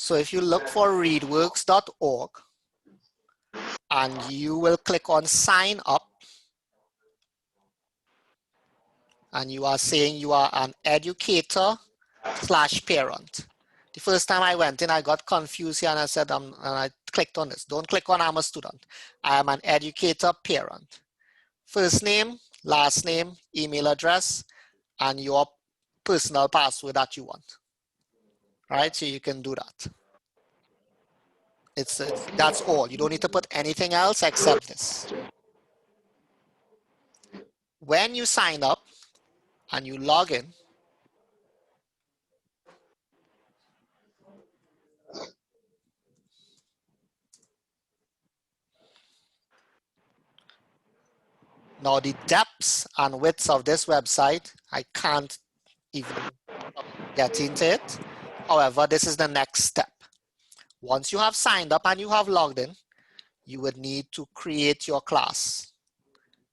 So if you look for readworks.org and you will click on sign up, and you are saying you are an educator / parent. The first time I went in, I got confused here and I said, and I clicked on this. Don't click on I'm a student. I am an educator parent. First name, last name, email address, and your personal password that you want. Right, so you can do that. That's all. You don't need to put anything else except this. When you sign up and you log in, now the depths and widths of this website, I can't even get into it. However, this is the next step. Once you have signed up and you have logged in, you would need to create your class.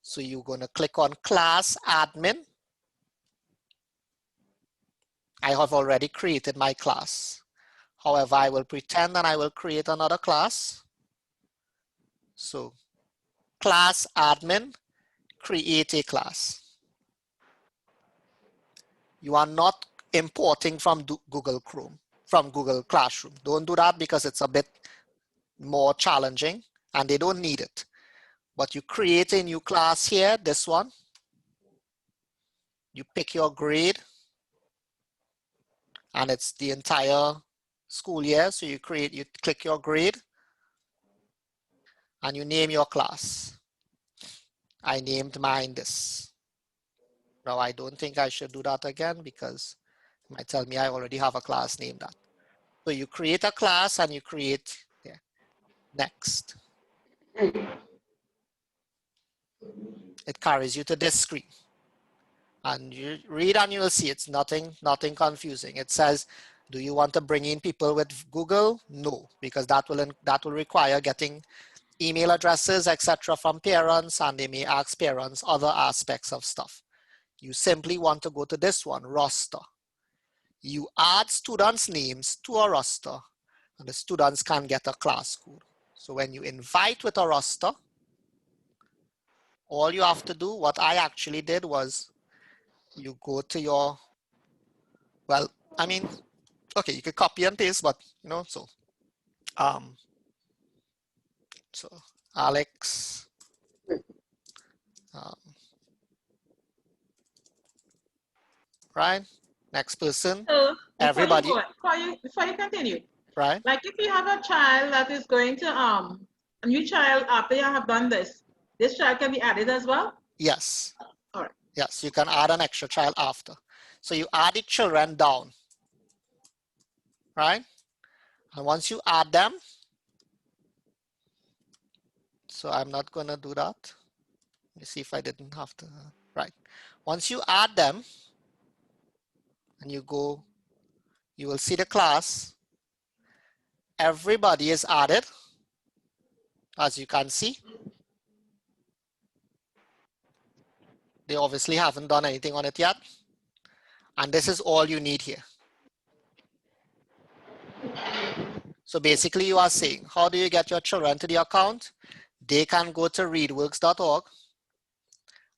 So you're going to click on class admin. I have already created my class. However, I will pretend that I will create another class. So class admin, create a class. You are not importing from Google Chrome, from Google Classroom. Don't do that because it's a bit more challenging and they don't need it. But you create a new class here, this one. You pick your grade and it's the entire school year. So you click your grade and you name your class. I named mine this. Now I don't think I should do that again because it might tell me I already have a class named that. So you create a class and you create, yeah, next. It carries you to this screen. And you read and you will see it's nothing confusing. It says, do you want to bring in people with Google? No, because that will require getting email addresses, etc. from parents, and they may ask parents other aspects of stuff. You simply want to go to this one, roster. You add students' names to a roster, and the students can get a class code. So when you invite with a roster, all you have to do, what I actually did was, you go to your, well, I mean, okay, you could copy and paste, but you know, so Alex, right? Next person, so everybody. Before you continue, right? Like if you have a child that is going to a new child after you have done this child can be added as well? Yes. All right. Yes, you can add an extra child after. So you add the children down, right? And once you add them, so I'm not going to do that. Let me see if I didn't have to, right. Once you add them and you go, you will see the class. Everybody is added, as you can see. They obviously haven't done anything on it yet. And this is all you need here. So basically you are saying, how do you get your children to the account? They can go to readworks.org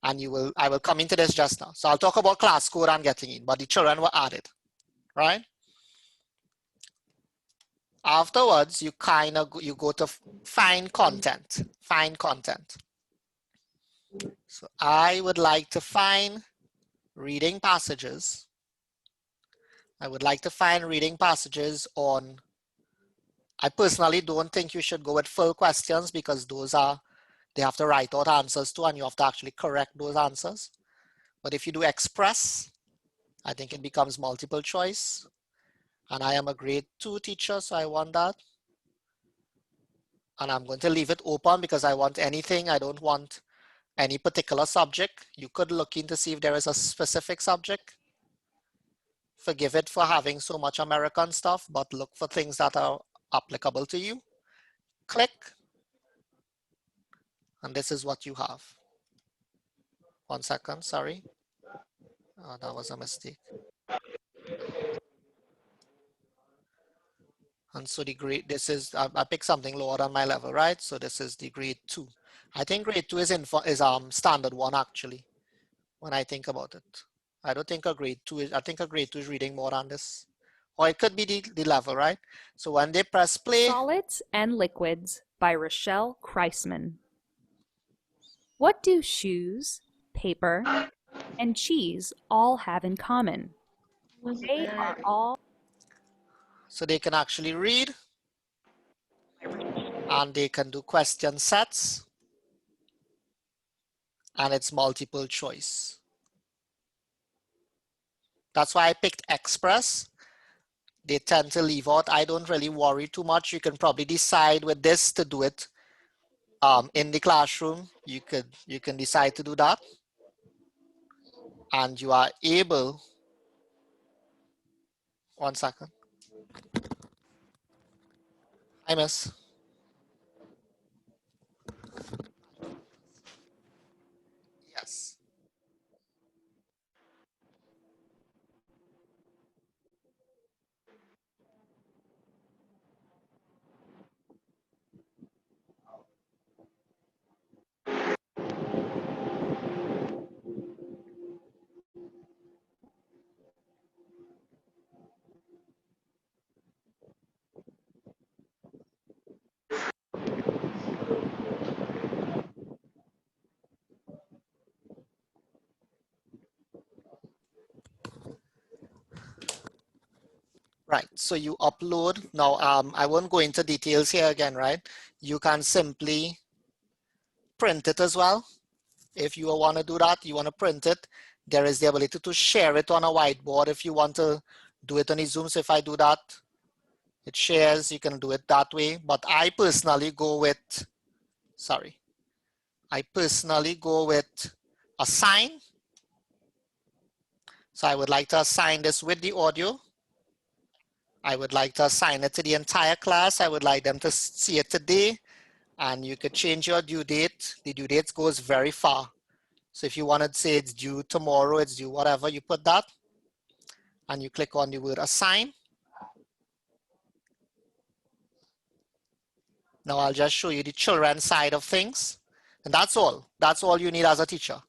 and I will come into this just now. So I'll talk about class code and getting in, but the children were added, right? Afterwards, you go to find content. So I would like to find reading passages. I would like to find reading passages on, I personally don't think you should go with full questions because they have to write out answers to and you have to actually correct those answers. But if you do express, I think it becomes multiple choice. And I am a grade 2 teacher, so I want that. And I'm going to leave it open because I want anything. I don't want any particular subject. You could look in to see if there is a specific subject. Forgive it for having so much American stuff, but look for things that are applicable to you. Click. And this is what you have. 1 second, sorry. That was a mistake. And so the grade, this is, I picked something lower than my level, right? So this is the grade 2. I think grade 2 is standard 1 actually, when I think about it. I don't think a grade 2 is, I think a grade 2 is reading more than this. Or it could be the level, right? So when they press play. Solids and Liquids by Rochelle Kreisman. What do shoes, paper, and cheese all have in common? They are all... So they can actually read, and they can do question sets, and it's multiple choice. That's why I picked Express. They tend to leave out. I don't really worry too much. You can probably decide with this to do it in the classroom. You can decide to do that, and you are able. One second. Hi, miss. Yes. Right, so you upload. Now, I won't go into details here again, right? You can simply print it as well. If you want to do that, you want to print it. There is the ability to share it on a whiteboard if you want to do it on a Zoom. So if I do that, it shares, you can do it that way. But I personally go with, I personally go with assign. So I would like to assign this with the audio. I would like to assign it to the entire class. I would like them to see it today, and you could change your due date. The due date goes very far. So if you want to say it's due tomorrow, it's due whatever, you put that, and you click on the word assign. Now I'll just show you the children side of things. And that's all. That's all you need as a teacher,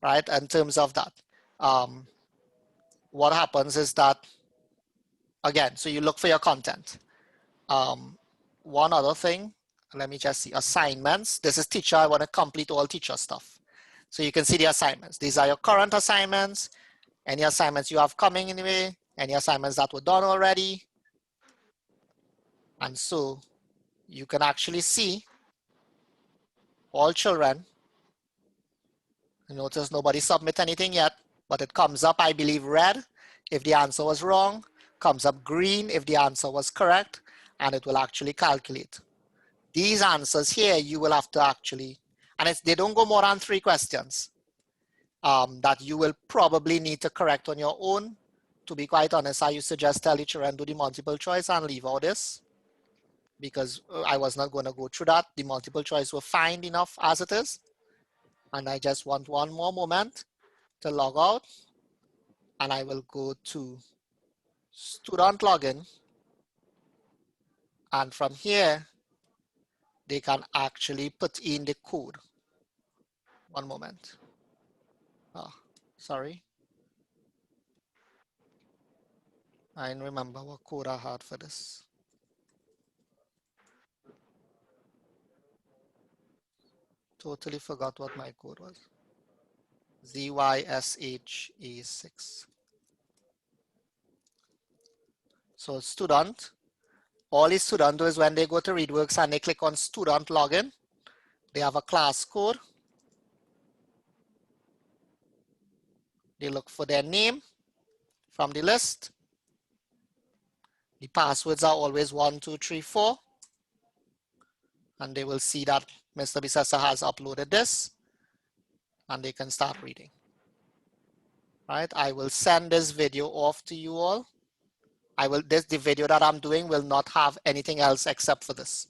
right? In terms of that. What happens is that, again, so you look for your content. One other thing, let me just see, assignments. This is teacher, I want to complete all teacher stuff. So you can see the assignments. These are your current assignments, any assignments you have coming anyway, any assignments that were done already. And so you can actually see all children. You notice nobody submit anything yet, but it comes up, I believe, red if the answer was wrong, comes up green if the answer was correct, and it will actually calculate. These answers here, you will have to actually, and they don't go more than 3 questions that you will probably need to correct on your own. To be quite honest, I used to just tell the children, do the multiple choice and leave out this, because I was not going to go through that. The multiple choice were fine enough as it is. And I just want one more moment to log out, and I will go to student login. And from here, they can actually put in the code. One moment. Oh, sorry. I don't remember what code I had for this. Totally forgot what my code was. ZYSHA6. So student, all a student do is when they go to ReadWorks and they click on student login, they have a class code. They look for their name from the list. The passwords are always 1, 2, 3, 4. And they will see that Mr. Bisesa has uploaded this, and they can start reading. Right? I will send this video off to you all. The video that I'm doing will not have anything else except for this.